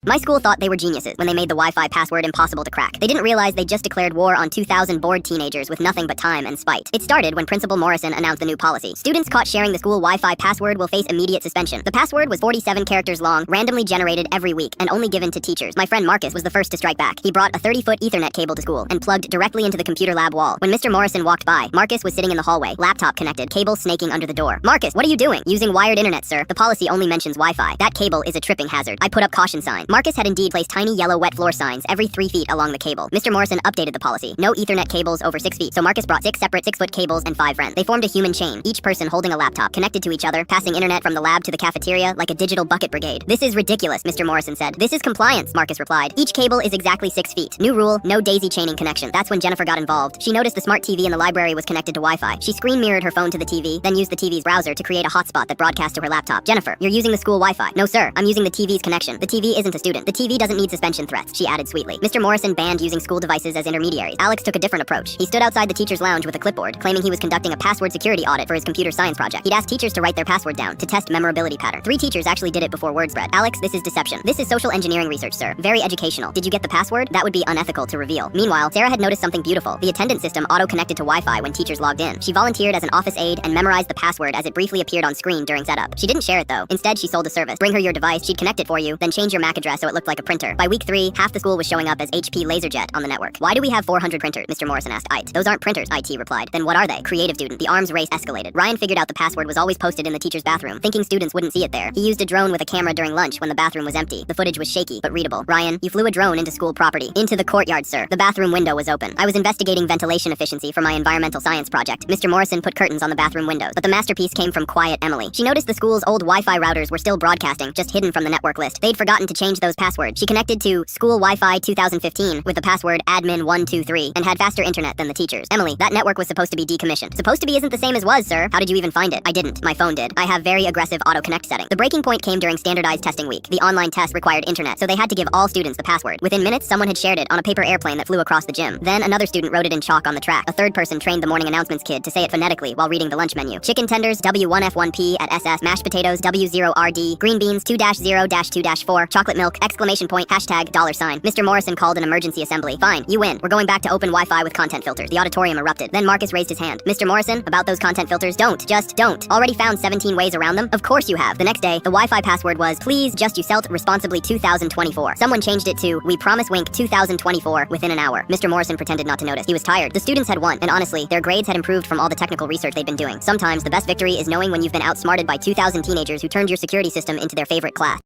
My school thought they were geniuses when they made the Wi-Fi password impossible to crack. They didn't realize they just declared war on 2,000 bored teenagers with nothing but time and spite. It started when Principal Morrison announced the new policy. Students caught sharing the school Wi-Fi password will face immediate suspension. The password was 47 characters long, randomly generated every week, and only given to teachers. My friend Marcus was the first to strike back. He brought a 30-foot Ethernet cable to school and plugged directly into the computer lab wall. When Mr. Morrison walked by, Marcus was sitting in the hallway, laptop connected, cable snaking under the door. "Marcus, what are you doing?" "Using wired internet, sir. The policy only mentions Wi-Fi. That cable is a tripping hazard. I put up caution sign." Marcus had indeed placed tiny yellow wet floor signs every 3 feet along the cable. Mr. Morrison updated the policy. No Ethernet cables over 6 feet. So Marcus brought 6 separate 6-foot cables and 5 friends. They formed a human chain, each person holding a laptop, connected to each other, passing internet from the lab to the cafeteria like a digital bucket brigade. "This is ridiculous," Mr. Morrison said. "This is compliance," Marcus replied. "Each cable is exactly 6 feet. New rule, no daisy chaining connection." That's when Jennifer got involved. She noticed the smart TV in the library was connected to Wi-Fi. She screen mirrored her phone to the TV, then used the TV's browser to create a hotspot that broadcast to her laptop. "Jennifer, you're using the school Wi-Fi." "No, sir. I'm using the TV's connection. The TV isn't a student. The TV doesn't need suspension threats," she added sweetly. Mr. Morrison banned using school devices as intermediaries. Alex took a different approach. He stood outside the teacher's lounge with a clipboard, claiming he was conducting a password security audit for his computer science project. He'd asked teachers to write their password down to test memorability pattern. 3 teachers actually did it before word spread. "Alex, this is deception. This is social engineering research, sir. Very educational. Did you get the password? That would be unethical to reveal." Meanwhile, Sarah had noticed something beautiful. The attendance system auto-connected to Wi-Fi when teachers logged in. She volunteered as an office aide and memorized the password as it briefly appeared on screen during setup. She didn't share it though. Instead, she sold a service. Bring her your device, she'd connect it for you, then change your MAC address so it looked like a printer. By week 3, half the school was showing up as HP LaserJet on the network. "Why do we have 400 printers?" Mr. Morrison asked IT. "Those aren't printers," IT replied. "Then what are they?" Creative student. The arms race escalated. Ryan figured out the password was always posted in the teacher's bathroom, thinking students wouldn't see it there. He used a drone with a camera during lunch when the bathroom was empty. The footage was shaky, but readable. "Ryan, you flew a drone into school property." "Into the courtyard, sir. The bathroom window was open. I was investigating ventilation efficiency for my environmental science project." Mr. Morrison put curtains on the bathroom windows, but the masterpiece came from Quiet Emily. She noticed the school's old Wi-Fi routers were still broadcasting, just hidden from the network list. They'd forgotten to change those passwords. She connected to School Wi-Fi 2015 with the password admin123 and had faster internet than the teachers. "Emily, that network was supposed to be decommissioned." "Supposed to be isn't the same as was, sir. How did you even find it?" "I didn't. My phone did. I have very aggressive auto-connect setting." The breaking point came during standardized testing week. The online test required internet, so they had to give all students the password. Within minutes, someone had shared it on a paper airplane that flew across the gym. Then another student wrote it in chalk on the track. A third person trained the morning announcements kid to say it phonetically while reading the lunch menu. "Chicken tenders W1F1P at SS, mashed potatoes W0RD, green beans 2-0-2-4, chocolate milk, exclamation point, hashtag $sign. Mr. Morrison called an emergency assembly. "Fine, you win. We're going back to open Wi-Fi with content filters." The auditorium erupted. Then Marcus raised his hand. "Mr. Morrison, about those content filters, just don't. Already found 17 ways around them?" "Of course you have." The next day, the Wi-Fi password was, "Please just you selt responsibly 2024. Someone changed it to, "We promise wink 2024 within an hour. Mr. Morrison pretended not to notice. He was tired. The students had won, and honestly, their grades had improved from all the technical research they'd been doing. Sometimes the best victory is knowing when you've been outsmarted by 2,000 teenagers who turned your security system into their favorite class.